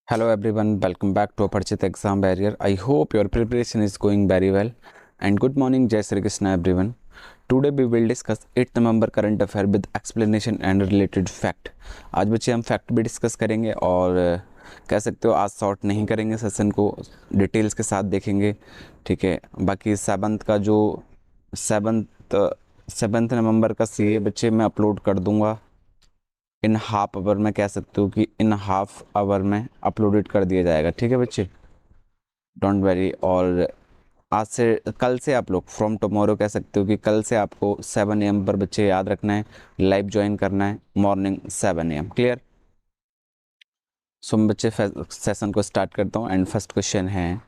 Hello everyone, welcome back to Aparchit Exam Barrier. I hope your preparation is going very well. And good morning, Jai Sri Krishna everyone. Today we will discuss 8th November current affair with explanation and related fact. आज बच्चे हम fact भी discuss करेंगे और कह सकते हो आज शॉर्ट नहीं करेंगे, सेशन को डिटेल्स के साथ देखेंगे. ठीक है, बाकी सेवन्थ नवंबर का सी बच्चे मैं अपलोड कर दूंगा इन हाफ आवर में. कह सकते हो कि इन हाफ आवर में अपलोडेड कर दिया जाएगा. ठीक है बच्चे, डोंट वेरी. और आज से कल से आप लोग फ्रॉम टुमारो कह सकते हो कि कल से आपको 7 AM पर बच्चे याद रखना है, लाइव ज्वाइन करना है मॉर्निंग 7 AM. क्लियर? सो मैं बच्चे सेशन को स्टार्ट करता हूँ एंड फर्स्ट क्वेश्चन है,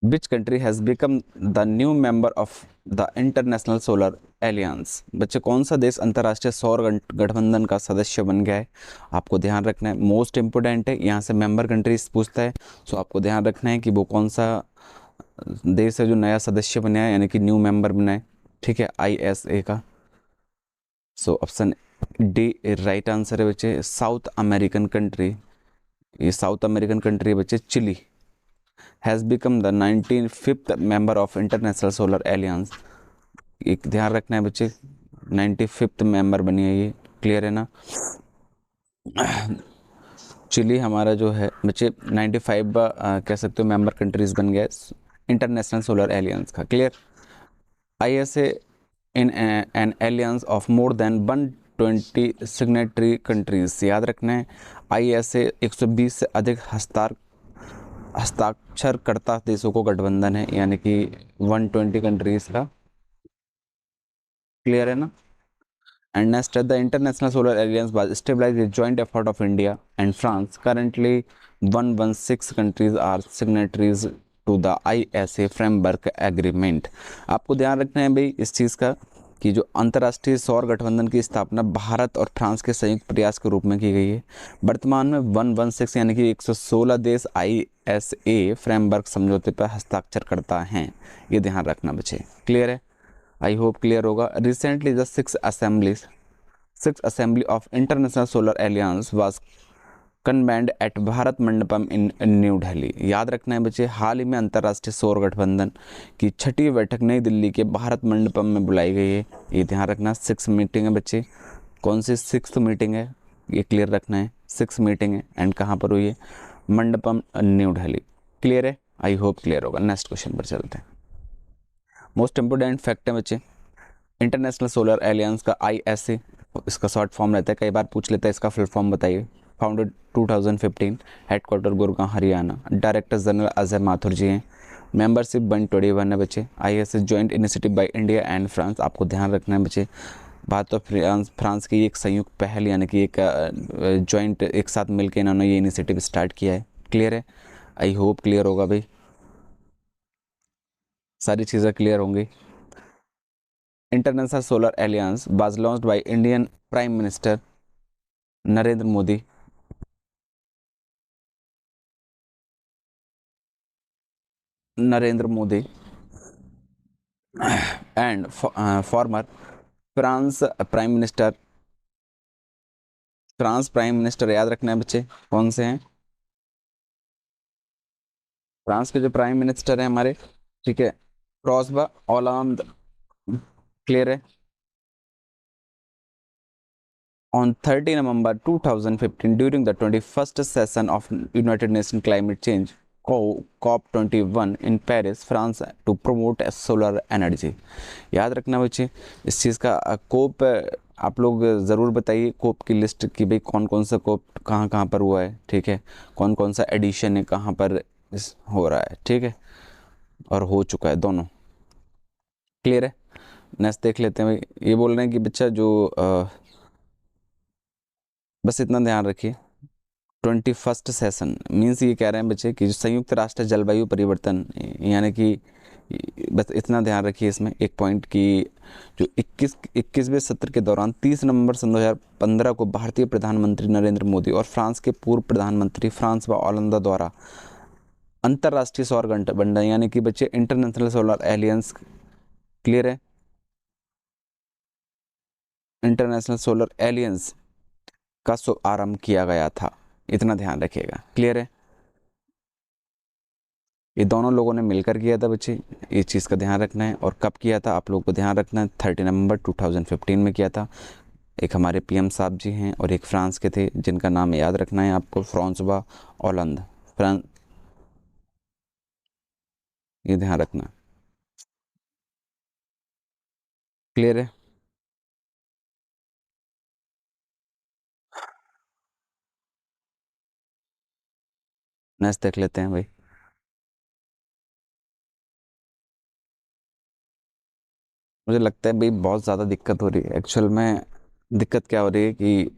Which country has become the new member of the International Solar Alliance? बच्चे कौन सा देश अंतर्राष्ट्रीय सौर गठबंधन का सदस्य बन गया है? आपको ध्यान रखना है, मोस्ट इम्पोर्टेंट है. यहाँ से मेंबर कंट्रीज पूछता है, सो आपको ध्यान रखना है कि वो कौन सा देश है जो नया सदस्य बना है, यानी कि न्यू मेंबर बना है. ठीक है, ISA का. So option D right answer है बच्चे. साउथ अमेरिकन कंट्री, ये साउथ अमेरिकन कंट्री है बच्चे, Chile has become the 95th member of international solar Alliance. एक ध्यान रखना है बच्चे, 95th मेंबर बनी है ये. क्लियर है ना? चिली हमारा जो है बच्चे 95 कह सकते हो मेंबर कंट्रीज बन गए इंटरनेशनल सोलर एलियंस का. Clear? ISA in an aliens of more than 120 signatory countries. याद रखना है, ISA 120 से अधिक हस्ताक्षरकर्ता देशों को गठबंधन है, यानी कि 120 कंट्रीज का. क्लियर है ना? And next, the International Solar Alliance was stabilized a joint effort of India and France. Currently, 116 countries are signatories to the ISA framework agreement. आपको ध्यान रखना है भाई इस चीज़ का कि जो अंतर्राष्ट्रीय सौर गठबंधन की स्थापना भारत और फ्रांस के संयुक्त प्रयास के रूप में की गई है. वर्तमान में 116 यानी कि 116 देश ISA फ्रेमवर्क समझौते पर हस्ताक्षर करता हैं. ये ध्यान रखना बच्चे. क्लियर है? आई होप क्लियर होगा. Recently the six assembly of international solar Alliance was convened at Bharat Mandapam in New Delhi. याद रखना है बच्चे, हाल ही में अंतर्राष्ट्रीय सौर गठबंधन की 6ठी बैठक नई दिल्ली के भारत मंडपम में बुलाई गई है. ये ध्यान रखना. 6 मीटिंग है बच्चे. कौन सी 6th मीटिंग है ये क्लियर रखना है. 6 मीटिंग है एंड कहाँ पर हुई है? मंडपम न्यू दिल्ली. क्लियर है? आई होप क्लियर होगा. नेक्स्ट क्वेश्चन पर चलते हैं. मोस्ट इंपोर्टेंट फैक्ट है बच्चे, इंटरनेशनल सोलर एलियंस का ISA, इसका शॉर्ट फॉर्म रहता है, कई बार पूछ लेता है इसका फुल फॉर्म बताइए. Founded 2015, headquarter Gurgaon Haryana. Director general Ajay Mathur ji हैं. मेंबरशिप 121 है बच्चे. ISA joint initiative by India and France. आपको ध्यान रखना है बच्चे, भारत और फ्रांस की एक संयुक्त पहल, यानी कि एक जॉइंट एक साथ मिलकर इन्होंने ये इनिशिएटिव स्टार्ट किया है. क्लियर है? आई होप क्लियर होगा भाई, सारी चीज़ें क्लियर होंगी. International solar Alliance was launched by Indian prime minister Narendra Modi. Narendra Modi and farmer France prime minister. France prime minister याद रखना है बच्चे, कौन से हैं? फ्रांस के जो प्राइम मिनिस्टर हैं हमारे, ठीक है, फ्रांसवा ओलांद. क्लियर है? On 30 November 2015, during the 21st session of United Nations Climate Change COP21 in Paris, France, to promote solar energy. याद रखना बच्चे इस चीज़ का. कोप आप लोग ज़रूर बताइए कोप की लिस्ट कि भाई कौन कौन सा कोप कहाँ कहाँ पर हुआ है. ठीक है, कौन कौन सा एडिशन है कहाँ पर हो रहा है. ठीक है, और हो चुका है दोनों. क्लियर है? नेक्स्ट देख लेते हैं भाई. ये बोल रहे हैं कि बच्चा जो बस इतना ध्यान रखिए, 21st सेशन मीन्स ये कह रहे हैं बच्चे कि जो संयुक्त राष्ट्र जलवायु परिवर्तन, यानी कि बस इतना ध्यान रखिए इसमें एक पॉइंट कि जो 21वें सत्र के दौरान 30 नवंबर सन 2015 को भारतीय प्रधानमंत्री नरेंद्र मोदी और फ्रांस के पूर्व प्रधानमंत्री फ्रांसवा ओलंदा द्वारा अंतर्राष्ट्रीय सौर गठबंधन, यानी कि बच्चे इंटरनेशनल सोलर एलियंस. क्लियर है? इंटरनेशनल सोलर एलियंस का शुभारंभ किया गया था, इतना ध्यान रखिएगा। क्लियर है? ये दोनों लोगों ने मिलकर किया था बच्चे, इस चीज़ का ध्यान रखना है। और कब किया था आप लोगों को ध्यान रखना है, 30 नवंबर 2015 में किया था। एक हमारे पीएम साहब जी हैं और एक फ्रांस के थे, जिनका नाम याद रखना है आपको, फ्रांसवा ओलंद। फ्रांस, ये ध्यान रखना। क्लियर है? नेक्स्ट देख लेते हैं भाई। मुझे लगता है भाई बहुत ज़्यादा दिक्कत हो रही है एक्चुअल में। दिक्कत क्या हो रही है कि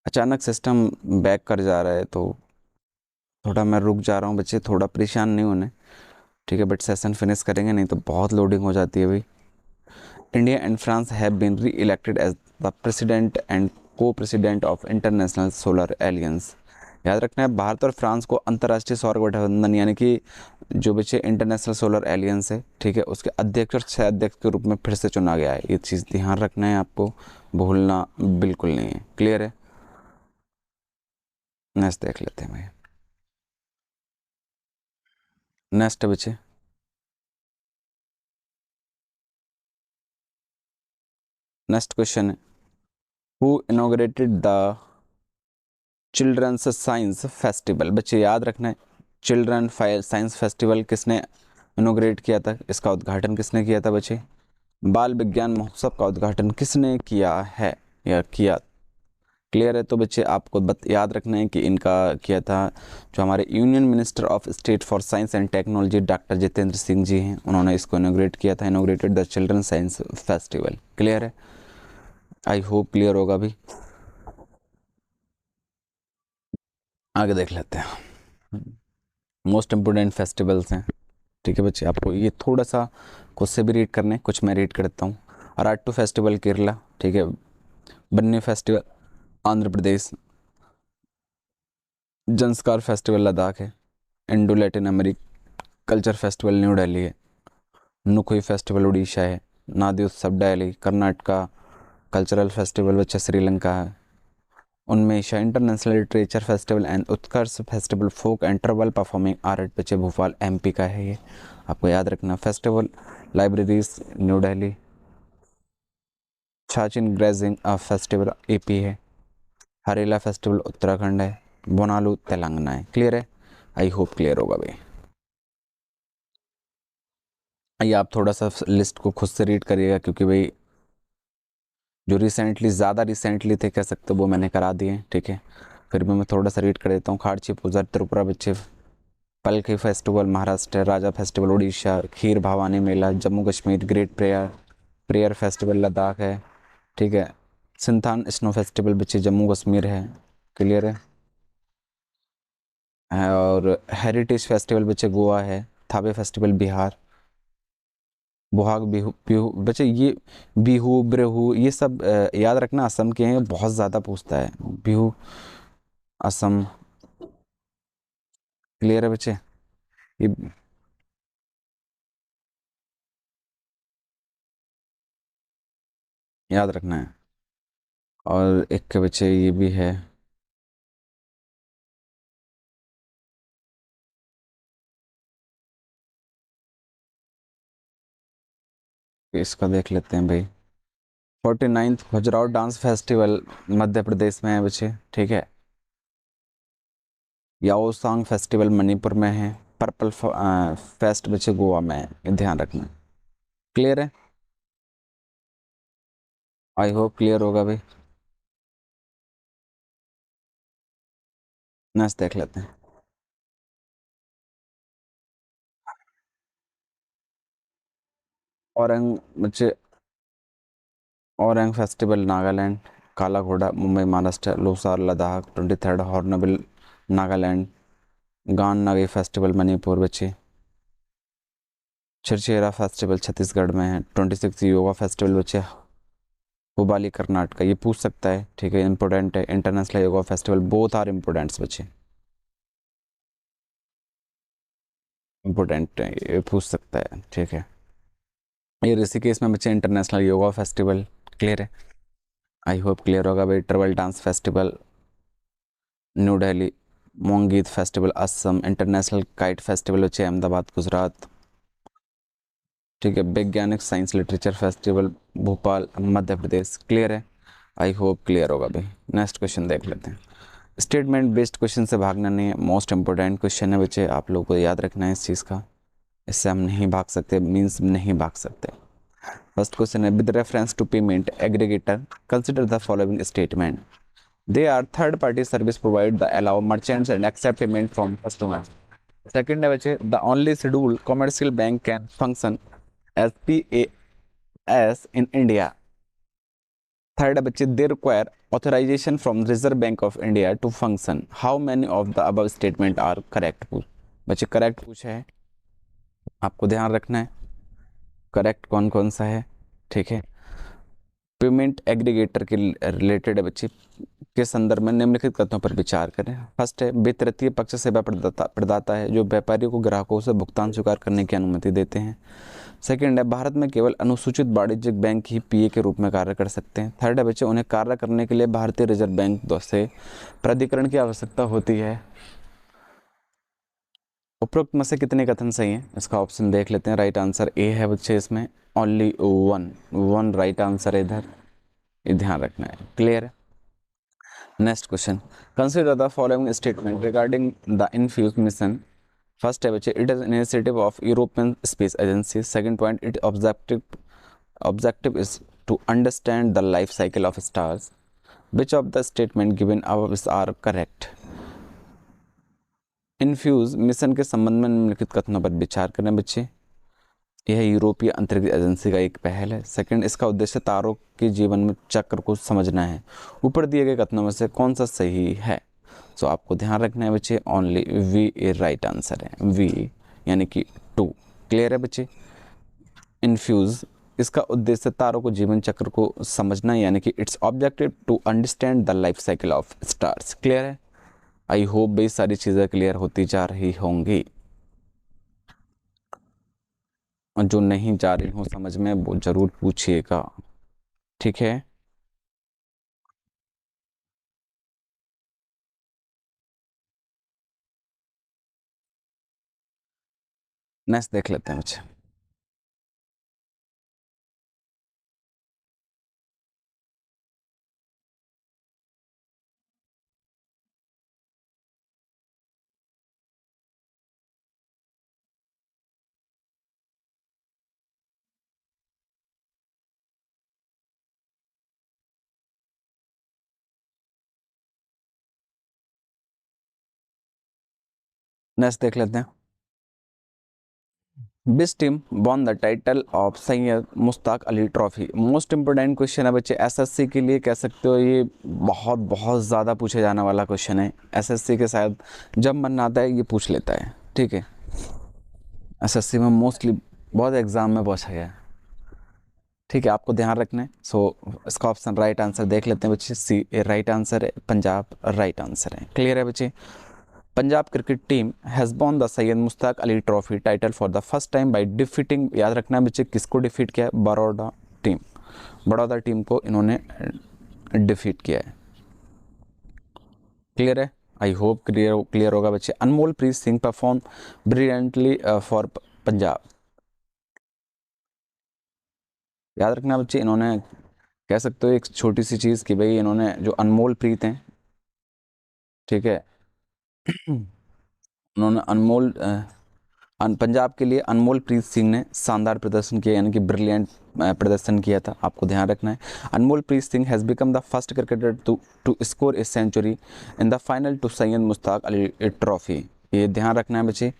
अचानक सिस्टम बैक कर जा रहा है, तो थोड़ा मैं रुक जा रहा हूँ बच्चे, थोड़ा परेशान नहीं होने। ठीक है, बट सेशन फिनिश करेंगे, नहीं तो बहुत लोडिंग हो जाती है भाई। India and France have been re elected as the president and co president of international solar alliance. याद रखना है, भारत और फ्रांस को अंतर्राष्ट्रीय सौर गठबंधन यानी कि जो बच्चे इंटरनेशनल सोलर एलियंस है, ठीक है, उसके अध्यक्ष और सह अध्यक्ष के रूप में फिर से चुना गया है। ये चीज़ ध्यान रखना है आपको, भूलना बिल्कुल नहीं है। क्लियर है? नेक्स्ट देख लेते हैं भाई। नेक्स्ट बच्चे, नेक्स्ट क्वेश्चन है, who inaugurated the children's science festival. बच्चे याद रखना है, चिल्ड्रन साइंस फेस्टिवल किसने इनोग्रेट किया था, इसका उद्घाटन किसने किया था बच्चे? बाल विज्ञान महोत्सव का उद्घाटन किसने किया है या किया? क्लियर है? तो बच्चे आपको याद रखना है कि इनका किया था जो हमारे union minister of state for science and technology doctor Jitendra Singh ji हैं, उन्होंने इसको इनोग्रेट किया था, inaugurated the children science festival. Clear है? आई होप क्लियर होगा भी। आगे देख लेते हैं, मोस्ट इम्पोर्टेंट फेस्टिवल्स हैं। ठीक है बच्चे, आपको ये थोड़ा सा खुद से भी रीड करने, कुछ मैं रीड करता हूँ। अराट्टू फेस्टिवल केरला, ठीक है। बन्नी फेस्टिवल आंध्र प्रदेश। जंस्कार फेस्टिवल लद्दाख है। Indo Latin अमेरिक culture festival New Delhi है। नुकुई फेस्टिवल उड़ीसा है। नादी उत्सव दिल्ली कर्नाटका। कल्चरल फेस्टिवल बच्चा श्रीलंका है। Unmesha international literature festival and Utkarsh festival folk and tribal performing art बच्चे भोपाल एमपी का है ये, आपको याद रखना। Festival libraries New Delhi. Chhachin grazing festival AP है। हरेला फेस्टिवल उत्तराखंड है। बोनालू तेलंगाना है। क्लियर है? आई होप क्लियर होगा भाई। ये आप थोड़ा सा लिस्ट को खुद से रीड करिएगा, क्योंकि भाई जो रिसेंटली ज़्यादा रिसेंटली थे कह सकते हो वो मैंने करा दिए, ठीक है। फिर भी मैं थोड़ा सा रीड कर देता हूँ। खाड़ची पूजा त्रिपुरा बच्चे। Palkhi festival Maharashtra. Raja festival Orissa. Kheer Bhawani Mela Jammu Kashmir. Great prayer prayer festival Ladakh है, ठीक है। सिंथान स्नो फेस्टिवल बच्चे जम्मू कश्मीर है। क्लियर है? और हेरिटेज फेस्टिवल बच्चे गोवा है। थावे फेस्टिवल बिहार। बोहाग बिहू बिहू बच्चे ये बिहू ब्रेहू ये सब याद रखना, असम के हैं, बहुत ज़्यादा पूछता है बिहू, असम। क्लियर है बच्चे? ये याद रखना है। और एक के बच्चे ये भी है, इसका देख लेते हैं भाई। 49th Khajuraho dance festival Madhya Pradesh में है बच्चे, ठीक है। याओसांग फेस्टिवल मणिपुर में है। पर्पल फेस्ट बच्चे गोवा में है, ये ध्यान रखना। क्लियर है? आई होप क्लियर होगा भाई। नेक्स्ट देख लेते हैं। औरंग बच्चे औरंग फेस्टिवल नागालैंड। काला घोड़ा मुंबई महाराष्ट्र। लोसार लद्दाख। 23rd hornbill Nagaland. गान नागे फेस्टिवल मणिपुर बच्चे। छिरछेरा फेस्टिवल छत्तीसगढ़ में है। 26 योगा फेस्टिवल बच्चे हुबाली कर्नाटक। ये पूछ सकता है, ठीक है, इंपॉर्टेंट है। International Yoga Festival both are importants बच्चे, इम्पोर्टेंट है, ये पूछ सकता है, ठीक है। ये ऋषिकेश में बच्चे इंटरनेशनल योगा फेस्टिवल। क्लियर है? आई होप क्लियर होगा भाई। Tribal dance festival New Delhi. मोंगीत festival Assam. International kite festival बच्चे अहमदाबाद गुजरात। ठीक है, वैज्ञानिक science literature festival Bhopal Madhya Pradesh. Clear है, आई होप क्लियर होगा भाई। नेक्स्ट क्वेश्चन देख लेते हैं। स्टेटमेंट बेस्ड क्वेश्चन से भागना नहीं है, मोस्ट इंपॉर्टेंट क्वेश्चन है बच्चे, आप लोगों को याद रखना है इस चीज़ का, इससे हम नहीं भाग सकते, मीन्स नहीं भाग सकते। फर्स्ट क्वेश्चन है, with reference to payment aggregator consider the following statement. They are third party service provide the allow merchants and accept payment from customers. Second है बच्चे, the only schedule commercial bank can function as PAS in India. Third है बच्चे, they require authorization from Reserve Bank of India to function. How many of the above statement are correct? बच्चे correct पूछा है, आपको ध्यान रखना है correct कौन कौन सा है। ठीक है, पेमेंट एग्रीगेटर के रिलेटेड है बच्चे, के संदर्भ में निम्नलिखित कथनों पर विचार करें। फर्स्ट है, वित्तीय पक्ष सेवा प्रदाता है जो व्यापारियों को ग्राहकों से भुगतान स्वीकार करने की अनुमति देते हैं। सेकंड है, भारत में केवल अनुसूचित वाणिज्यिक बैंक ही PA के रूप में कार्य कर सकते हैं। थर्ड है बच्चे, उन्हें कार्य करने के लिए भारतीय रिजर्व बैंक से प्राधिकरण की आवश्यकता होती है। उपरोक्त में से कितने कथन सही हैं, इसका ऑप्शन देख लेते हैं। राइट आंसर ए है बच्चे, इसमें ओनली वन राइट आंसर है इधर, ये ध्यान रखना है। क्लियर है। Next question, consider the following statement regarding the infuse mission. First है बच्चे, it is initiative of European space agency. Second point, it objective is to understand the life cycle of stars. Which of the statement given above are correct? Infuse mission के संबंध में निम्नलिखित कथनों पर विचार करें बच्चे। यह यूरोपीय अंतरिक्ष एजेंसी का एक पहल है। सेकंड, इसका उद्देश्य तारों के जीवन में चक्र को समझना है। ऊपर दिए गए कथनों में से कौन सा सही है? सो आपको ध्यान रखना है बच्चे, only V A right answer है, वी यानी कि 2। क्लियर है बच्चे। इन्फ्यूज, इसका उद्देश्य तारों को जीवन चक्र को समझना, यानी कि its objective to understand the life cycle of stars. Clear है, आई होप भाई सारी चीज़ें क्लियर होती जा रही होंगी, और जो नहीं जा रही हो समझ में वो जरूर पूछिएगा। ठीक है, नेक्स्ट देख लेते हैं बच्चे। नेक्स्ट देख लेते हैं। Which team won the title of Syed Mushtaq Ali trophy? Most important question है बच्चे, SSC के लिए कह सकते हो, ये बहुत बहुत ज़्यादा पूछे जाने वाला क्वेश्चन है। SSC के शायद जब मन आता है ये पूछ लेता है। ठीक है, SSC में मोस्टली बहुत एग्जाम में पूछा गया है। ठीक है, आपको ध्यान रखना है। सो इसका ऑप्शन राइट आंसर देख लेते हैं बच्चे, सी ए राइट आंसर है, पंजाब राइट आंसर है। क्लियर है बच्चे। Punjab cricket team has won the Syed Mushtaq Ali trophy title for the first time by defeating, याद रखना है बच्चे, किसको डिफीट किया है? बड़ौदा टीम, बड़ौदा टीम को इन्होंने डिफीट किया है। क्लियर है, आई होप क्लियर होगा बच्चे। Anmol Preet Singh perform brilliantly for Punjab. याद रखना बच्चे, इन्होंने कह सकते हो एक छोटी सी चीज़ कि भाई इन्होंने जो अनमोल प्रीत हैं, ठीक है, उन्होंने पंजाब के लिए अनमोल प्रीत सिंह ने शानदार प्रदर्शन किया, यानी कि ब्रिलियंट प्रदर्शन किया था। आपको ध्यान रखना है। Anmol Preet Singh has become the first cricketer to score a century in the final to Syed Mushtaq Ali trophy. ये ध्यान रखना है बच्चे,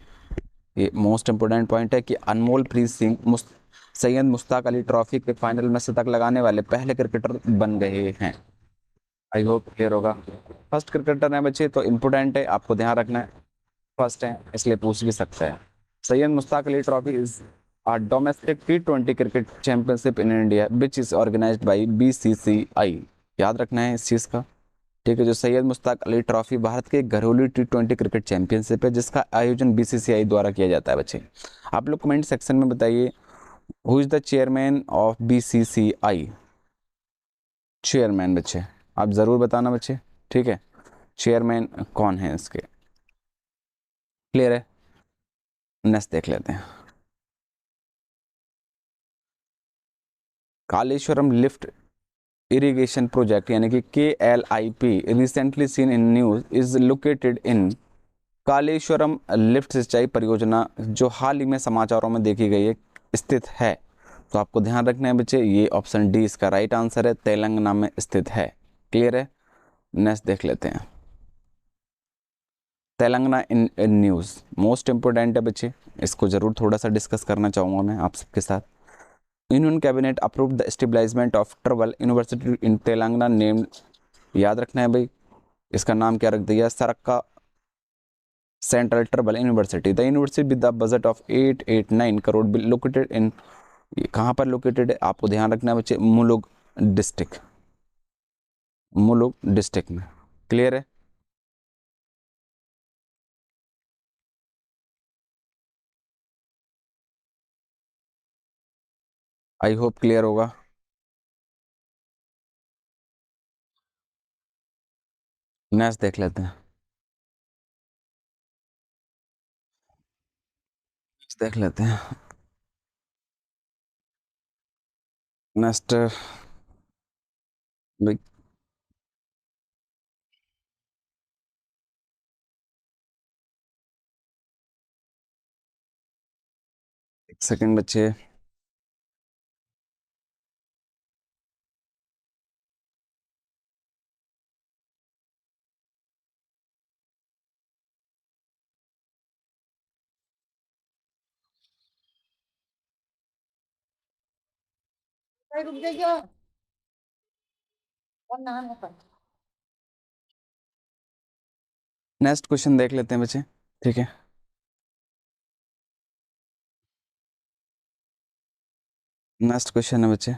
ये मोस्ट इंपोर्टेंट पॉइंट है कि अनमोल प्रीत सिंह सैयद मुश्ताक अली ट्रॉफी के फाइनल में शतक लगाने वाले पहले क्रिकेटर बन गए हैं। आई होप क्लियर होगा। फर्स्ट क्रिकेटर है बच्चे, तो इम्पोर्टेंट है, आपको ध्यान रखना है, फर्स्ट है इसलिए पूछ भी सकता है। Syed Mushtaq Ali Trophy is a domestic T20 cricket championship in India which is organized by BCCI। याद रखना है इस चीज़ का। ठीक है, जो सैयद मुश्ताक अली ट्रॉफी भारत के घरेलू T20 क्रिकेट चैंपियनशिप है, जिसका आयोजन BCCI द्वारा किया जाता है बच्चे। आप लोग कमेंट सेक्शन में बताइए, who is the chairman of BCCI? Chairman बच्चे आप ज़रूर बताना बच्चे। ठीक है, चेयरमैन कौन है इसके? क्लियर है? नेक्स्ट देख लेते हैं। कालेश्वरम लिफ्ट इरिगेशन प्रोजेक्ट यानी कि KLIP recently seen in news is located in Kaleshwaram lift सिंचाई परियोजना जो हाल ही में समाचारों में देखी गई है स्थित है। तो आपको ध्यान रखना है बच्चे, ये ऑप्शन डी इसका राइट आंसर है, तेलंगाना में स्थित है। क्लियर है? नेक्स्ट देख लेते हैं। Telangana in news most important है बच्चे, इसको जरूर थोड़ा सा डिस्कस करना चाहूँगा मैं आप सबके साथ। Union cabinet approve the establishment of trouble university in Telangana name, याद रखना है भाई, इसका नाम क्या रख दिया? सरक्का central trouble university. The university with the budget of 889 crore located in, कहाँ पर लोकेटेड है आपको ध्यान रखना है बच्चे? मुलुग डिस्ट्रिक्ट, मुलुग डिस्ट्रिक्ट में। क्लियर है? आई होप क्लियर होगा। नेक्स्ट देख लेते हैं। देख लेते हैं नेक्स्ट भाई। एक सेकंड बच्चे। रुक जाइए और नाम है। नेक्स्ट क्वेश्चन देख लेते हैं बच्चे, ठीक है? नेक्स्ट क्वेश्चन है बच्चे,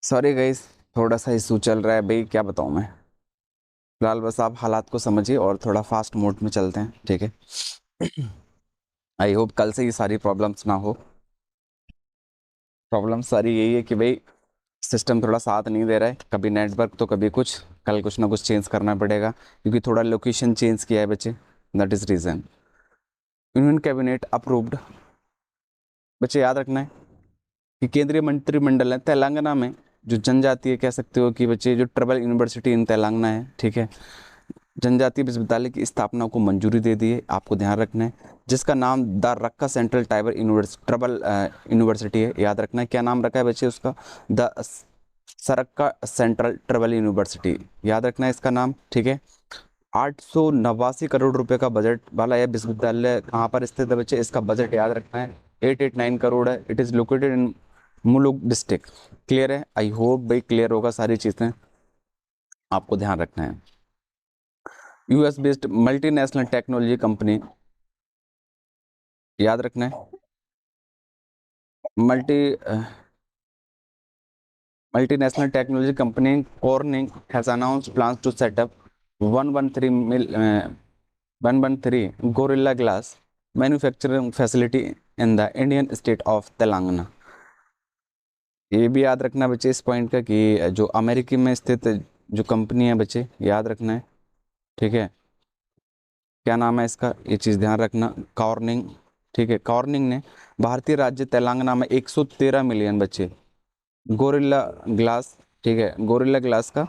सॉरी गाइस, थोड़ा सा इशू चल रहा है भाई, क्या बताऊं मैं। फिलहाल बस आप हालात को समझिए और थोड़ा फास्ट मोड में चलते हैं, ठीक है? आई होप कल से ये सारी प्रॉब्लम्स ना हो। प्रॉब्लम सारी यही है कि भाई सिस्टम थोड़ा साथ नहीं दे रहा है, कभी नेटवर्क तो कभी कुछ, कल कुछ ना कुछ चेंज करना पड़ेगा क्योंकि थोड़ा लोकेशन चेंज किया है बच्चे, that is reason. Union cabinet approved, बच्चे याद रखना है कि केंद्रीय मंत्रिमंडल ने तेलंगाना में जो जनजातीय कह सकते हो कि बच्चे जो ट्रबल यूनिवर्सिटी इन तेलंगाना है, ठीक है, जनजातीय विश्वविद्यालय की स्थापना को मंजूरी दे दी है। आपको ध्यान रखना है जिसका नाम द रक्का Central Tribal University Tribal University है। याद रखना है क्या नाम रखा है बच्चे उसका? The Sarakka central trouble university, याद रखना है इसका नाम, ठीक है? 889 करोड़ रुपए का बजट वाला यह विश्वविद्यालय कहाँ पर स्थित है बच्चे? इसका बजट याद रखना है 889 करोड़ है। इट इज़ लोकेटेड इन मुलुग डिस्ट्रिक्ट। क्लियर है? आई होप भाई क्लियर होगा सारी चीज़ें, आपको ध्यान रखना है। US based multinational technology company, याद रखना है multi multinational technology company Corning has announced plans to set up 113 Gorilla Glass manufacturing facility in the Indian state of Telangana. ये भी याद रखना बच्चे इस पॉइंट का कि जो अमेरिकी में स्थित जो कंपनी है बच्चे, याद रखना है, ठीक है? क्या नाम है इसका, ये चीज़ ध्यान रखना, कॉर्निंग, ठीक है? कॉर्निंग ने भारतीय राज्य तेलंगाना में 113 मिलियन बच्चे गोरिल्ला ग्लास, ठीक है, गोरिल्ला ग्लास का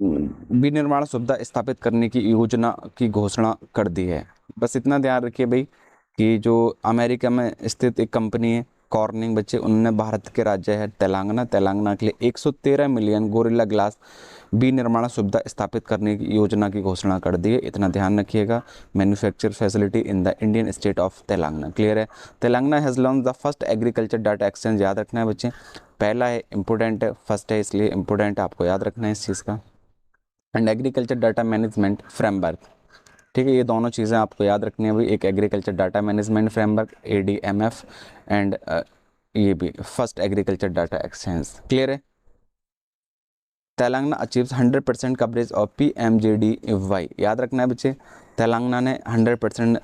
विनिर्माण सुविधा स्थापित करने की योजना की घोषणा कर दी है। बस इतना ध्यान रखिए भाई कि जो अमेरिका में स्थित एक कंपनी है कॉर्निंग बच्चे, उन्होंने भारत के राज्य है तेलंगाना, तेलंगाना के लिए 113 मिलियन गोरिल्ला ग्लास विनिर्माण सुविधा स्थापित करने की योजना की घोषणा कर दी है। इतना ध्यान रखिएगा, manufacture facility in the Indian state of Telangana. Clear है? Telangana has launch the first agriculture data exchange, याद रखना है बच्चे, पहला है इंपोर्टेंट है, फर्स्ट है इसलिए इंपोर्टेंट है, आपको याद रखना है इस चीज़ का। And agriculture data management framework. ठीक है, ये दोनों चीज़ें आपको याद रखनी है भाई, एक agriculture data management framework ADMF and ये भी first agriculture data exchange. Clear है। Telangana achieves 100% coverage of PMJDY। याद रखना है बच्चे, तेलंगाना ने 100%,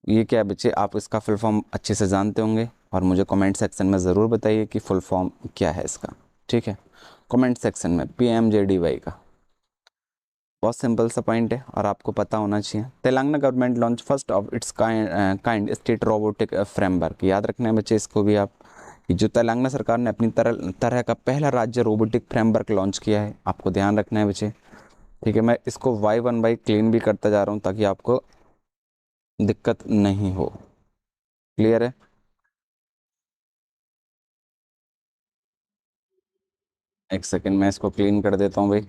ये क्या है बच्चे, आप इसका फुल फॉर्म अच्छे से जानते होंगे और मुझे कमेंट सेक्शन में ज़रूर बताइए कि फुल फॉर्म क्या है इसका। ठीक है, कमेंट सेक्शन में PMJDY का। बहुत सिंपल सा पॉइंट है और आपको पता होना चाहिए। Telangana government launch first of its kind state robotic framework. याद रखना है बच्चे इसको भी आप, कि जो तेलंगाना सरकार ने अपनी तरह का पहला राज्य रोबोटिक फ्रेमवर्क लॉन्च किया है, आपको ध्यान रखना है बच्चे। ठीक है, मैं इसको Y1 बाई क्लीन भी करता जा रहा हूँ ताकि आपको दिक्कत नहीं हो। क्लियर है। एक सेकेंड, मैं इसको क्लीन कर देता हूँ भाई,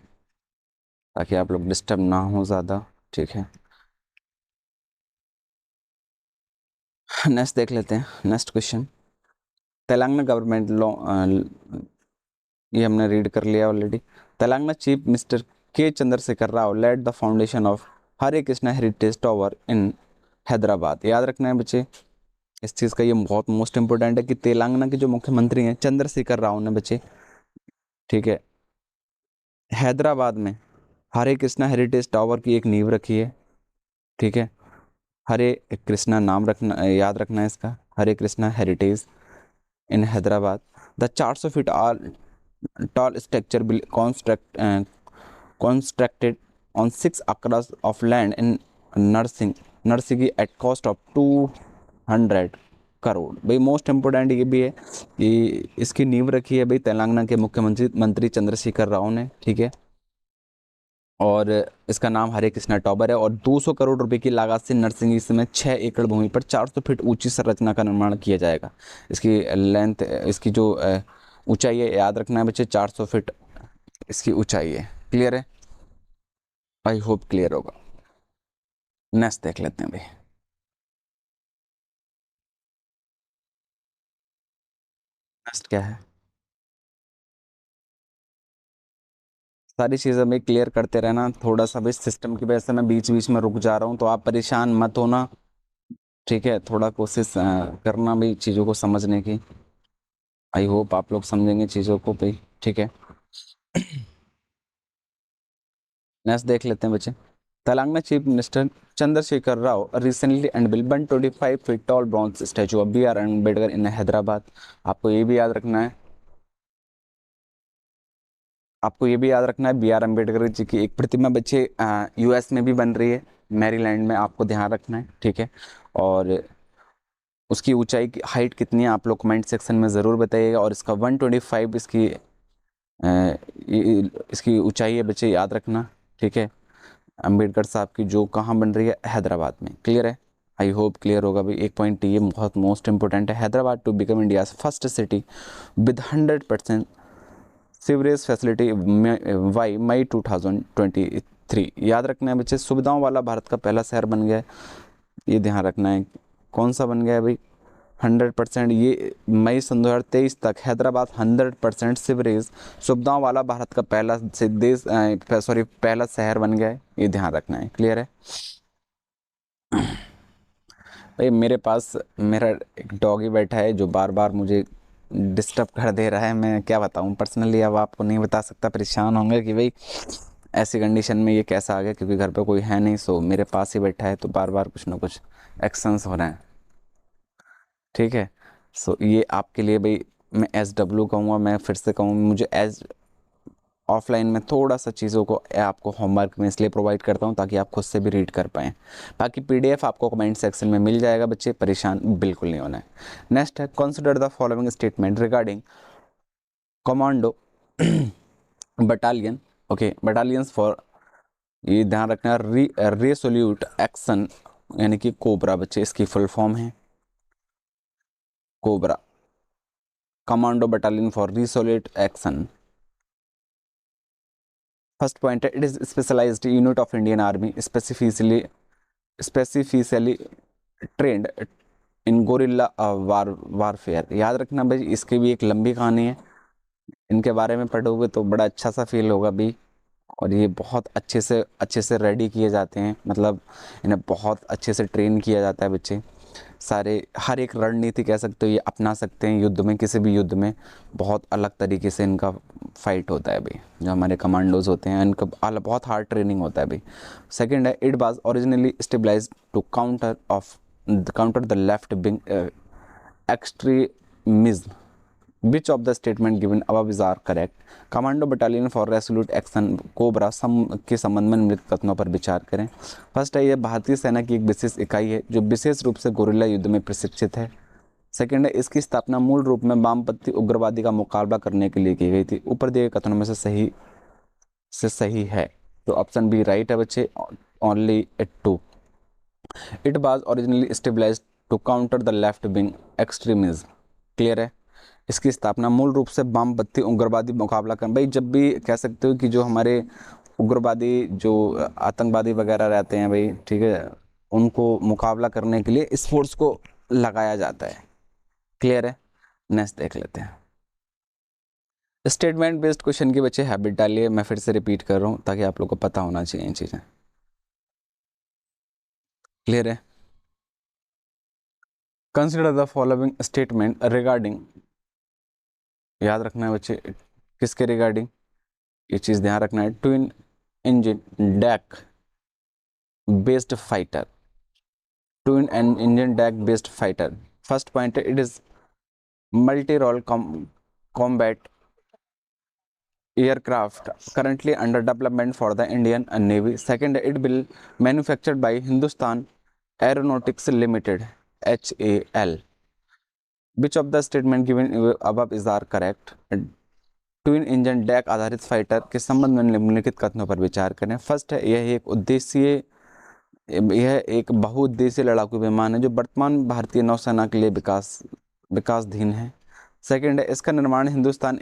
ताकि आप लोग डिस्टर्ब ना हो ज़्यादा। ठीक है, नेक्स्ट देख लेते हैं। Next question, Telangana government law, ये हमने रीड कर लिया already. Telangana chief minister K. Chandrasekhar Rao laid the foundation of Hare Krishna heritage tower in Hyderabad. याद रखना है बच्चे इस चीज़ का, ये बहुत मोस्ट इंपॉर्टेंट है कि तेलंगाना के जो मुख्यमंत्री हैं चंद्रशेखर राव ने बच्चे, ठीक है, हैदराबाद में हरे कृष्णा हेरिटेज टावर की एक नींव रखी है। ठीक है, हरे कृष्णा नाम रखना, याद रखना है इसका, Hare Krishna heritage in Hyderabad. The 400 feet all tall structure constructed on 6 acres of land in Narsingi at cost of 200 crore. भाई मोस्ट इम्पोर्टेंट ये भी है कि इसकी नींव रखी है भाई तेलंगाना के मुख्यमंत्री चंद्रशेखर राव ने। ठीक है, और इसका नाम हरे कृष्णा टावर है और 200 करोड़ रुपए की लागत से नरसिंगी में 6 एकड़ भूमि पर 400 फीट ऊंची संरचना का निर्माण किया जाएगा। इसकी लेंथ, इसकी जो ऊंचाई है, याद रखना है बच्चे, 400 फीट इसकी ऊंचाई है। क्लियर है, आई होप क्लियर होगा। नेक्स्ट देख लेते हैं भाई। नेक्स्ट क्या है, सारी चीज़ें भाई क्लियर करते रहना। थोड़ा सा भी सिस्टम की वजह से मैं बीच बीच में रुक जा रहा हूँ, तो आप परेशान मत होना। ठीक है, थोड़ा कोशिश करना भाई चीज़ों को समझने की। आई होप आप लोग समझेंगे चीज़ों को भाई। ठीक है, नेक्स्ट देख लेते हैं बच्चे। Telangana chief minister Chandrashekar Rao recently unveiled 125 feet tall bronze statue of BR Ambedkar in Hyderabad. आपको ये भी याद रखना है, आपको ये भी याद रखना है, BR अम्बेडकर जी की एक प्रतिमा बच्चे US में भी बन रही है, मैरीलैंड में, आपको ध्यान रखना है। ठीक है, और उसकी ऊंचाई की हाइट कितनी है आप लोग कमेंट सेक्शन में ज़रूर बताइएगा। और इसका 125 इसकी ऊंचाई है बच्चे, याद रखना। ठीक है, अम्बेडकर साहब की जो कहाँ बन रही है, हैदराबाद में। क्लियर है, आई होप क्लियर होगा भाई। एक पॉइंट ये बहुत मोस्ट इंपॉर्टेंट है, Hyderabad to become India's first city with 100% sewerage facility by May 2023। याद रखना है बच्चे, सुविधाओं वाला भारत का पहला शहर बन गया है, ये ध्यान रखना है। कौन सा बन गया है भाई, 100%। ये मई सन 2023 तक हैदराबाद 100% सीवरेज सुविधाओं वाला भारत का पहला पहला शहर बन गया है, ये ध्यान रखना है। क्लियर है भाई। मेरे पास मेरा एक डॉगी बैठा है जो बार बार मुझे डिस्टर्ब कर दे रहा है, मैं क्या बताऊं पर्सनली, अब आपको नहीं बता सकता, परेशान होंगे कि भाई ऐसी कंडीशन में ये कैसा आ गया, क्योंकि घर पे कोई है नहीं, सो मेरे पास ही बैठा है, तो बार बार कुछ ना कुछ एक्शंस हो रहे हैं। ठीक है, सो ये आपके लिए भाई, मैं SW कहूँगा, मैं फिर से कहूँ, मुझे एज ऑफलाइन में थोड़ा सा चीज़ों को आपको होमवर्क में इसलिए प्रोवाइड करता हूँ ताकि आप खुद से भी रीड कर पाएँ। बाकी PDF आपको कमेंट सेक्शन में मिल जाएगा बच्चे, परेशान बिल्कुल नहीं होना है। नेक्स्ट है, consider the following statement regarding commando battalion. Okay, battalions for, ये ध्यान रखना, रेसोल्यूट एक्शन यानी कि कोबरा बच्चे, इसकी फुल फॉर्म है cobra, commando battalion for resolute action. First point है, it is specialised unit of Indian army specifically trained in guerrilla warfare. याद रखना भाई, इसकी भी एक लंबी कहानी है, इनके बारे में पढ़ोगे तो बड़ा अच्छा सा फील होगा भी। और ये बहुत अच्छे से रेडी किए जाते हैं, मतलब इन्हें बहुत अच्छे से ट्रेन किया जाता है बच्चे। सारे हर एक रणनीति कह सकते हो ये अपना सकते हैं युद्ध में, किसी भी युद्ध में बहुत अलग तरीके से इनका फाइट होता है भाई। जो हमारे कमांडोज होते हैं इनका बहुत हार्ड ट्रेनिंग होता है भाई। सेकंड है, it was originally stabilised to counter the left wing extremism. Which of the statement given above is are correct? Commando battalion for resolute action cobra सम के संबंध में निम्नलिखित कथनों पर विचार करें। फर्स्ट है, यह भारतीय सेना की एक विशेष इकाई है जो विशेष रूप से गोरिल्ला युद्ध में प्रशिक्षित है। सेकंड है, इसकी स्थापना मूल रूप में वामपंथी उग्रवादी का मुकाबला करने के लिए की गई थी। ऊपर दिए गए कथनों में से सही है। तो ऑप्शन बी राइट है बच्चे, only it two. It was originally stabilised to counter the left wing extremism. Clear है। इसकी स्थापना मूल रूप से वामपंथी उग्रवादी मुकाबला कर, भाई जब भी कह सकते हो कि जो हमारे उग्रवादी जो आतंकवादी वगैरह रहते हैं भाई, ठीक है, उनको मुकाबला करने के लिए इस फोर्स को लगाया जाता है। क्लियर है। नेक्स्ट देख लेते हैं। स्टेटमेंट बेस्ड क्वेश्चन की बच्चे हैबिट डालिए, मैं फिर से रिपीट कर रहा हूँ ताकि आप लोग को पता होना चाहिए इन चीज़ें। क्लियर है। Consider the following statement regarding, याद रखना है बच्चे किसके रिगार्डिंग, ये चीज़ ध्यान रखना है। Twin engine deck based fighter, twin and engine deck based fighter. First point है, it is multi role combat aircraft currently under development for the Indian Navy. Second, it will manufactured by Hindustan Aeronautics Limited HAL. Which of the statement given above is are correct? Twin engine deck आधारित fighter के संबंध में निम्नलिखित कथनों पर विचार करें। First है, यह एक बहुउद्देशीय लड़ाकू विमान है जो वर्तमान भारतीय नौसेना के लिए विकासधीन है। सेकंड है, इसका निर्माण हिंदुस्तान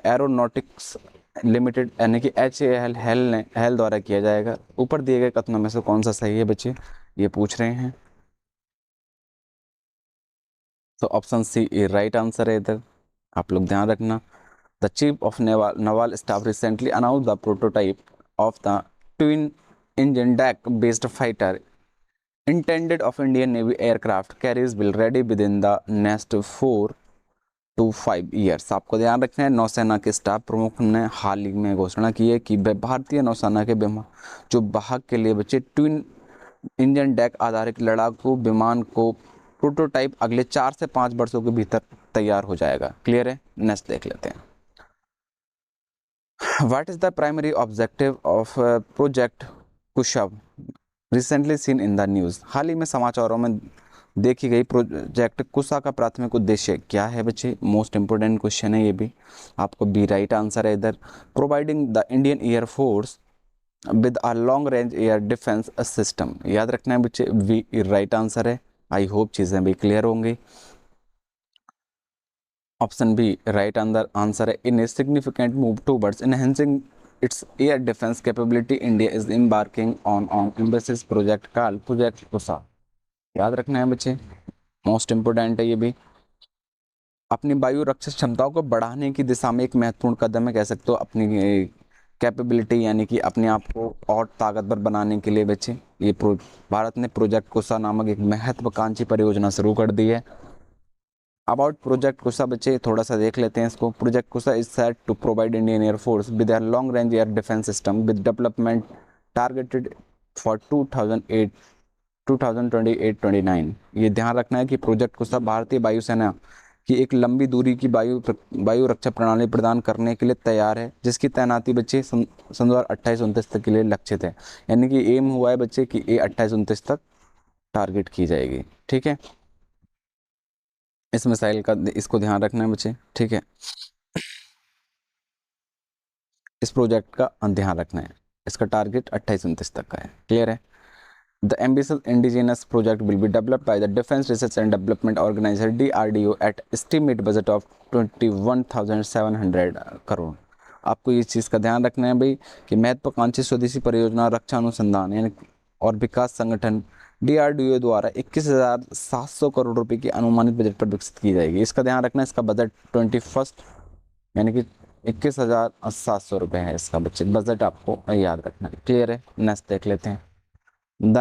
एरोनॉटिक्स लिमिटेड यानी कि HAL द्वारा किया जाएगा। ऊपर दिए गए कथनों में से कौन सा सही है बच्चे, ये पूछ रहे हैं। तो ऑप्शन सी ए राइट आंसर है इधर, आप लोग ध्यान रखना। The chief of naval staff recently announced the prototype of the twin engine deck based fighter intended of Indian Navy aircraft carriers will ready within the next 4 to 5 years। आपको ध्यान रखना है, नौसेना के स्टाफ प्रमुख ने हाल ही में घोषणा की है कि भारतीय नौसेना के जो वाहक के लिए बच्चे ट्विन इंजन डेक आधारित लड़ाकू विमान को प्रोटोटाइप अगले 4 से 5 वर्षों के भीतर तैयार हो जाएगा। क्लियर है। नेक्स्ट देख लेते हैं। What is the primary objective of project Kusha recently seen in the news. हाल ही में समाचारों में देखी गई प्रोजेक्ट कुशा का प्राथमिक उद्देश्य क्या है बच्चे, मोस्ट इंपोर्टेंट क्वेश्चन है ये भी। आपको बी राइट आंसर है इधर, providing the Indian air force with a long range air defence system. याद रखना है बच्चे, वी राइट आंसर है। आई होप चीज़ें भी क्लियर होंगी। ऑप्शन बी राइट आंसर है, in a significant move towards enhancing its air defence capability India is embarking on ambitious project called project Kusha. याद रखना है बच्चे, मोस्ट इंपोर्टेंट है ये भी। अपनी वायु रक्षा क्षमताओं को बढ़ाने की दिशा में एक महत्वपूर्ण कदम है, कह सकते हो अपनी कैपेबिलिटी यानी कि अपने आप को और ताकतवर बनाने के लिए बच्चे ये भारत ने प्रोजेक्ट कुशा नामक एक महत्वाकांक्षी परियोजना शुरू कर दी है। अबाउट प्रोजेक्ट कुशा बच्चे थोड़ा सा देख लेते हैं इसको। Project Kusha is set to provide Indian air force with a long range air defence system with development targeted for 2028-29। ये ध्यान रखना है कि प्रोजेक्ट कुशा भारतीय वायुसेना की एक लंबी दूरी की वायु रक्षा प्रणाली प्रदान करने के लिए तैयार है, जिसकी तैनाती बच्चे सन 2028-29 तक के लिए लक्षित है। यानी कि एम हुआ है बच्चे कि ये 28-29 तक टारगेट की जाएगी। ठीक है, इस मिसाइल का इसको ध्यान रखना है बच्चे। ठीक है, इस प्रोजेक्ट का ध्यान रखना है, इसका टारगेट 28-29 तक का है। क्लियर है। The ambitious indigenous project will be developed by the Defense Research and Development Organization DRDO at estimate budget of 21,700 crore. आपको इस चीज़ का ध्यान रखना है भाई कि महत्वाकांक्षी स्वदेशी परियोजना रक्षा अनुसंधान यानी और विकास संगठन DRDO द्वारा 21,700 करोड़ रुपए की अनुमानित बजट पर विकसित की जाएगी। इसका ध्यान रखना है, इसका बजट 21 यानी कि 21,700 रुपये है इसका बच्चे, बजट आपको याद रखना है। क्लियर है? नेक्स्ट देख लेते हैं। The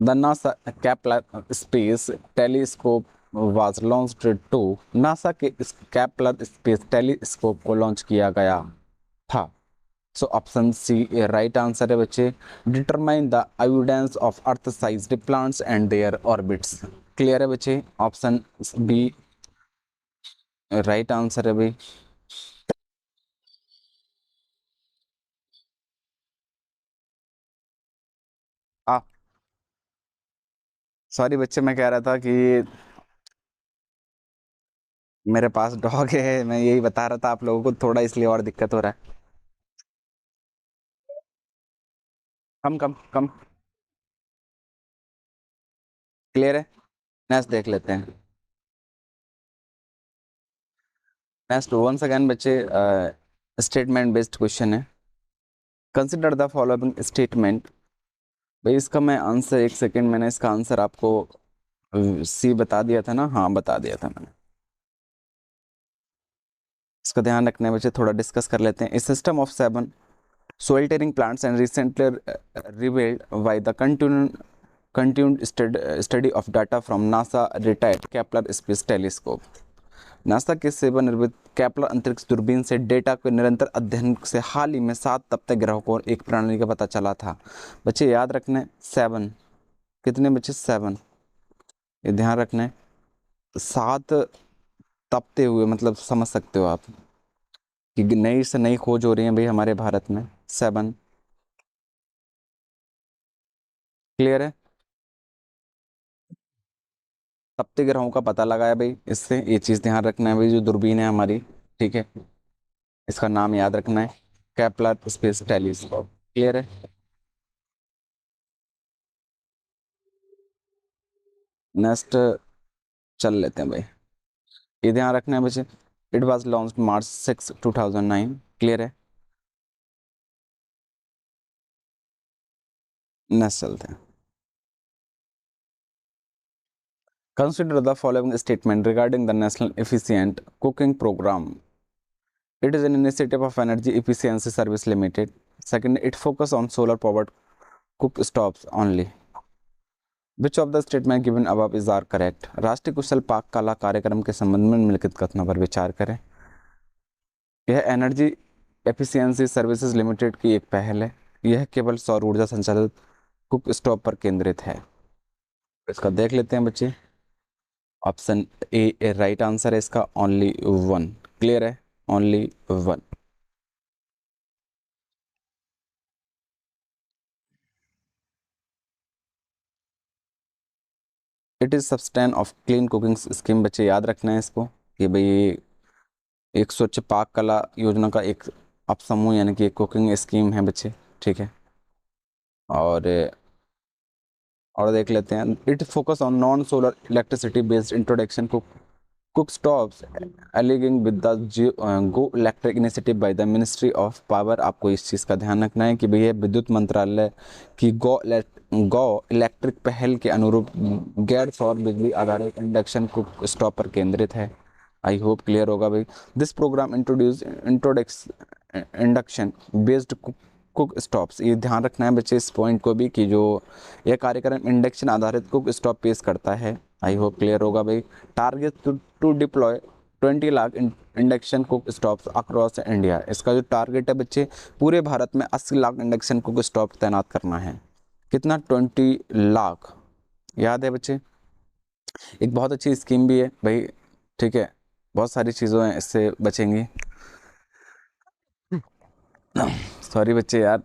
NASA Kepler space telescope was launched to, NASA के इस केपलर स्पेस टेलीस्कोप को लॉन्च किया गया था। So option C right answer है बच्चे। Determine the evidence of Earth sized plants and their orbits. Clear है बच्चे? ऑप्शन बी राइट आंसर है भाई। आ सॉरी बच्चे, मैं कह रहा था कि मेरे पास डॉग है, मैं यही बता रहा था आप लोगों को, थोड़ा इसलिए और दिक्कत हो रहा है। कम कम कम। क्लियर है? नेक्स्ट देख लेते हैं। नेक्स्ट वंस अगेन बच्चे स्टेटमेंट बेस्ड क्वेश्चन है। Consider the following statement. भाई इसका मैं आंसर, एक सेकेंड, मैंने इसका आंसर आपको सी बता दिया था ना? हाँ बता दिया था मैंने। इसका ध्यान रखने बच्चे, थोड़ा डिस्कस कर लेते हैं। ए system of 7 soil tearing plants and recently revealed by the continued study of data from NASA retired Kepler Space Telescope। NASA के सेवा निर्मित केपलर अंतरिक्ष दूरबीन से डेटा के निरंतर अध्ययन से हाल ही में 7 तप्त ग्रहों को एक प्रणाली का पता चला था। बच्चे याद रखने 7, कितने बच्चे? 7, ये ध्यान रखना है। 7 तपते हुए, मतलब समझ सकते हो आप कि नई से नई खोज हो रही है भाई हमारे भारत में। 7 क्लियर है? तपते ग्रहों का पता लगाया भाई इससे, ये चीज़ ध्यान रखना है भाई। जो दूरबीन है हमारी, ठीक है, इसका नाम याद रखना है, केपलर स्पेस टेलीस्कोप। क्लियर है? नेक्स्ट चल लेते हैं भाई। ये ध्यान रखना है बच्चे, it was launch March 6, 2009। Clear है? नेक्स्ट चलते हैं। Consider the following statement regarding the National Efficient Cooking Programme. It is an initiative of Energy Efficiency Service Limited. Second, it focuses on solar powered cookstoves only. Which of the statement given above is are correct? राष्ट्रीय कुशल पाक कला कार्यक्रम के संबंध में निम्नलिखित कथनों पर विचार करें। यह एनर्जी एफिशिएंसी सर्विसेज लिमिटेड की एक पहल है। यह केवल सौर ऊर्जा संचालित कुक स्टोव पर केंद्रित है। इसका देख लेते हैं बच्चे। ऑप्शन ए राइट आंसर है इसका, ओनली 1। क्लियर है? Only 1। It is sustain of clean cooking scheme. बच्चे याद रखना है इसको कि भाई एक स्वच्छ पाक कला योजना का एक अपसमूह, यानी कि एक कुकिंग स्कीम है बच्चे, ठीक है। और देख लेते हैं। It focus on non solar electricity based introduction cook stoves aligning with the go electric initiative by the ministry of power. आपको इस चीज़ का ध्यान रखना है कि भैया विद्युत मंत्रालय की गो इलेक्ट्रिक पहल के अनुरूप गैर सौर बिजली आधारित इंडक्शन कुक स्टॉव पर केंद्रित है। आई होप क्लियर होगा भाई। This program introduces induction based cook stoves. ये ध्यान रखना है बच्चे इस पॉइंट को भी कि जो यह कार्यक्रम इंडक्शन आधारित कुक स्टॉव पेश करता है। आई होप क्लियर होगा भाई। Target to deploy 20 lakh induction cook stoves across India. इसका जो टारगेट है बच्चे, पूरे भारत में 80 लाख इंडक्शन कुक स्टॉव तैनात करना है। कितना? 20 लाख। याद है बच्चे? एक बहुत अच्छी स्कीम भी है भाई, ठीक है। बहुत सारी चीज़ों हैं इससे बचेंगी। सॉरी बच्चे यार,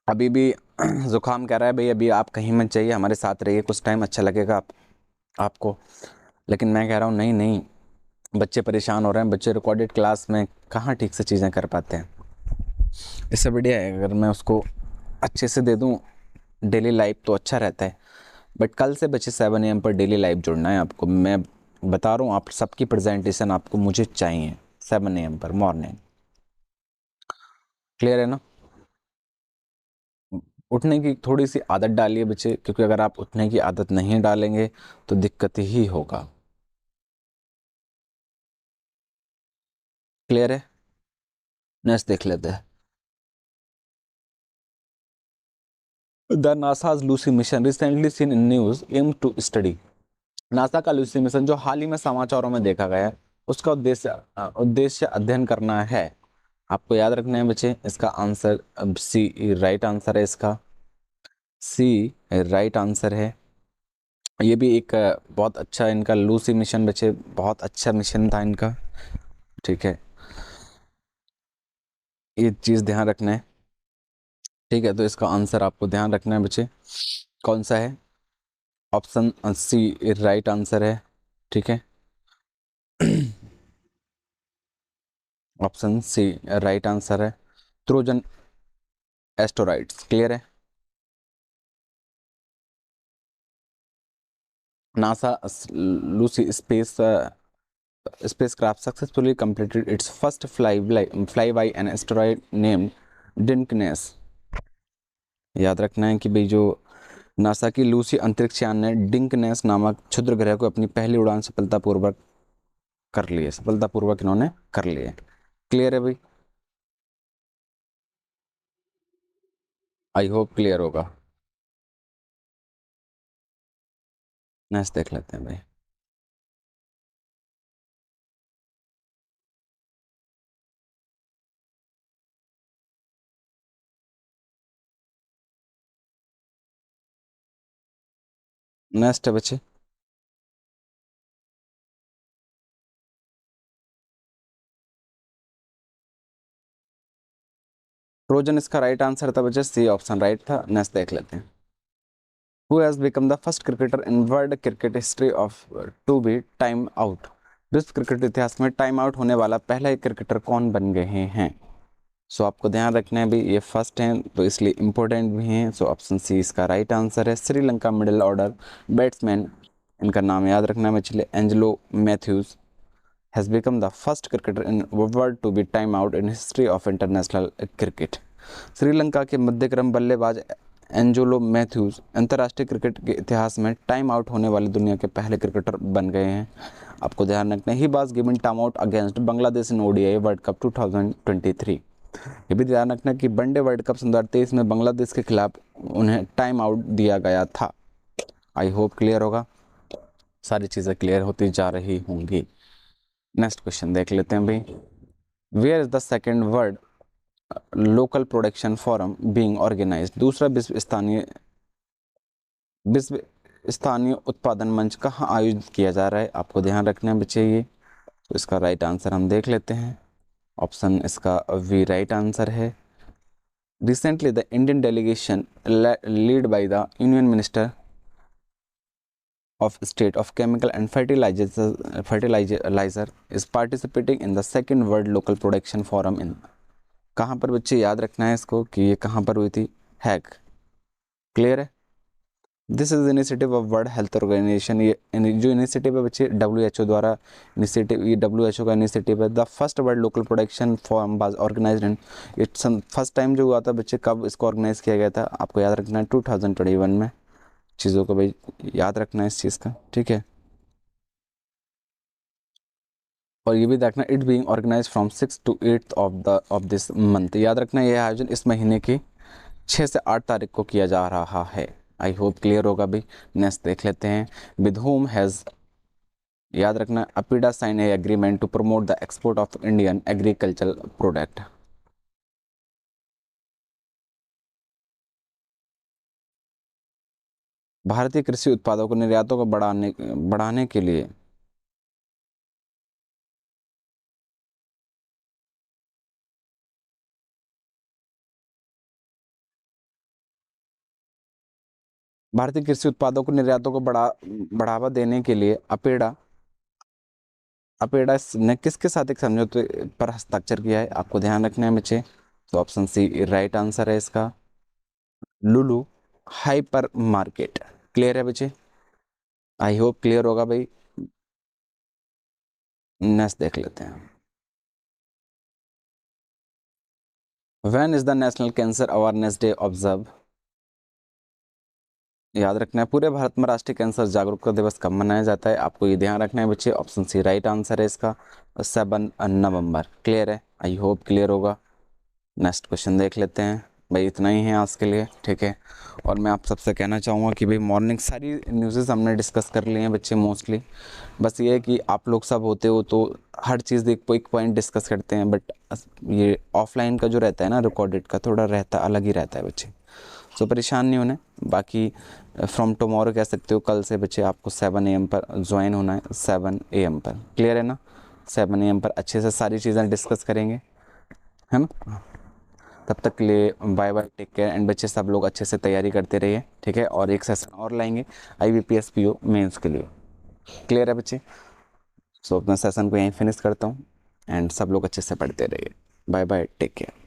अभी भी जुकाम कह रहा है भाई, अभी आप कहीं मत जाइए, हमारे साथ रहिए कुछ टाइम, अच्छा लगेगा आपको। लेकिन मैं कह रहा हूँ नहीं नहीं, बच्चे परेशान हो रहे हैं, बच्चे रिकॉर्डेड क्लास में कहाँ ठीक से चीज़ें कर पाते हैं। इससे बढ़िया है अगर मैं उसको अच्छे से दे दूँ डेली लाइफ, तो अच्छा रहता है। बट कल से बच्चे 7 AM पर डेली लाइफ जुड़ना है आपको। मैं बता रहा हूँ, आप सबकी प्रेजेंटेशन आपको मुझे चाहिए 7 AM पर मॉर्निंग। क्लियर है ना? उठने की थोड़ी सी आदत डालिए बच्चे, क्योंकि अगर आप उठने की आदत नहीं डालेंगे तो दिक्कत ही होगा। क्लियर है। नेक्स्ट देख लेते हैं। The NASA's Lucy mission recently seen in news aim to study. NASA का लूसी मिशन जो हाल ही में समाचारों में देखा गया है, उसका उद्देश्य अध्ययन करना है। आपको याद रखना है बच्चे, इसका आंसर सी राइट आंसर है। इसका सी राइट आंसर है। ये भी एक बहुत अच्छा इनका लूसी मिशन बच्चे, बहुत अच्छा मिशन था इनका। ठीक है, ये चीज़ ध्यान रखना है। ठीक है, तो इसका आंसर आपको ध्यान रखना है बच्चे, कौन सा है। ऑप्शन सी राइट आंसर है। ठीक है, ऑप्शन सी राइट आंसर है। ट्रोजन एस्टोराइड्स। क्लियर है। NASA Lucy spacecraft successfully completed its first flyby an asteroid named Dinkiness। याद रखना है कि भाई जो नासा की लूसी अंतरिक्ष यान ने डिंकनेस नामक क्षुद्र ग्रह को अपनी पहली उड़ान सफलतापूर्वक कर ली है। सफलतापूर्वक इन्होंने कर ली है। क्लियर है भाई, आई होप क्लियर होगा। नेक्स्ट देख लेते हैं भाई। नेक्स्ट है बच्चे, ट्रोजन इसका राइट आंसर था बच्चे, सी ऑप्शन राइट था। नेक्स्ट देख लेते हैं। Who has become the first cricketer in world cricket history of to be time out। विश्व क्रिकेट इतिहास में टाइम आउट होने वाला पहला क्रिकेटर कौन बन गए हैं। सो आपको ध्यान रखना है भाई, ये फर्स्ट हैं तो इसलिए इंपॉर्टेंट भी हैं। सो ऑप्शन सी इसका राइट आंसर है। श्रीलंका मिडिल ऑर्डर बैट्समैन, इनका नाम याद रखना है बच्चे, Angelo Mathews has become the first cricketer in world to be time out in history of international cricket। Sri Lanka के मध्यक्रम बल्लेबाज एंजेलो मैथ्यूज अंतर्राष्ट्रीय क्रिकेट के इतिहास में टाइम आउट होने वाले दुनिया के पहले क्रिकेटर बन गए हैं। आपको ध्यान रखना है, he was given time out against Bangladesh in ODI world cup 2023। ये भी ध्यान रखना कि वनडे वर्ल्ड कप 2023 में बांग्लादेश के खिलाफ उन्हें टाइम आउट दिया गया था। आई होप क्लियर होगा, सारी चीज़ें क्लियर होती जा रही होंगी। नेक्स्ट क्वेश्चन देख लेते हैं भाई। Where is the second world local production forum being organize. दूसरा विश्व स्थानीय उत्पादन मंच कहाँ आयोजित किया जा रहा है। आपको ध्यान रखना है बच्चे ये, तो इसका राइट आंसर हम देख लेते हैं। ऑप्शन इसका वी राइट आंसर है। Recently the Indian delegation lead by the union minister of state of chemical and fertilizer is participating in the second world local production forum in। कहाँ पर बच्चे याद रखना है इसको कि ये कहाँ पर हुई थी, हैक। क्लियर है। This is initiative of World Health Organization. ये जो इनिशिएटिव है बच्चे WHO द्वारा इनिशिएटिव, ये WHO का इनिशिएटिव है। The first world local production forum was organized in, its first time जो हुआ था बच्चे, कब इसको ऑर्गेनाइज किया गया था, आपको याद रखना है 2021 में। चीज़ों को भाई याद रखना है इस चीज़ का, ठीक है। और ये भी देखना, it being organize from 6 to 8 of this month. याद रखना ये आयोजन इस महीने की 6 से 8 तारीख को किया जा रहा है। आई होप क्लियर होगा भाई। नेक्स्ट देख लेते हैं। विद होम हैज़, याद रखना, APEDA sign a agreement to promote the export of Indian agriculture product. भारतीय कृषि उत्पादों को निर्यातों को बढ़ाने के लिए भारतीय कृषि उत्पादों को निर्यातों को बढ़ावा देने के लिए अपेडा अपेडा ने किसके साथ एक समझौते पर हस्ताक्षर किया है। आपको ध्यान रखना है बच्चे, तो ऑप्शन सी राइट आंसर है इसका, लुलु हाइपर मार्केट। क्लियर है बच्चे, आई होप क्लियर होगा भाई। नेक्स्ट देख लेते हैं। When is the national cancer awareness day observe. याद रखना है, पूरे भारत में राष्ट्रीय कैंसर जागरूकता दिवस कब मनाया जाता है? आपको ये ध्यान रखना है बच्चे। ऑप्शन सी राइट आंसर है इसका, 7 नवंबर। क्लियर है? आई होप क्लियर होगा। नेक्स्ट क्वेश्चन देख लेते हैं। भाई इतना ही है आज के लिए, ठीक है। और मैं आप सबसे कहना चाहूँगा कि भाई मॉर्निंग सारी न्यूज़ेस हमने डिस्कस कर लिए हैं बच्चे मोस्टली। बस ये है कि आप लोग सब होते हो तो हर चीज़ एक पॉइंट डिस्कस करते हैं, बट ये ऑफलाइन का जो रहता है ना रिकॉर्डेड का, थोड़ा रहता अलग ही रहता है बच्चे। सो परेशान नहीं होना। बाकी फ्रॉम टुमारो कह सकते हो, कल से बच्चे आपको 7 AM पर ज्वाइन होना है, 7 AM पर। क्लियर है ना? 7 AM पर अच्छे से सारी चीज़ें डिस्कस करेंगे, है ना? तब तक के लिए bye bye, take care. And बच्चे सब लोग अच्छे से तैयारी करते रहिए, ठीक है। और एक सेशन और लाएंगे IBPS PO मेंस के लिए। क्लियर है बच्चे? सो अपना सेशन को यहीं फिनिश करता हूँ, एंड सब लोग अच्छे से पढ़ते रहिए। Bye bye, take care.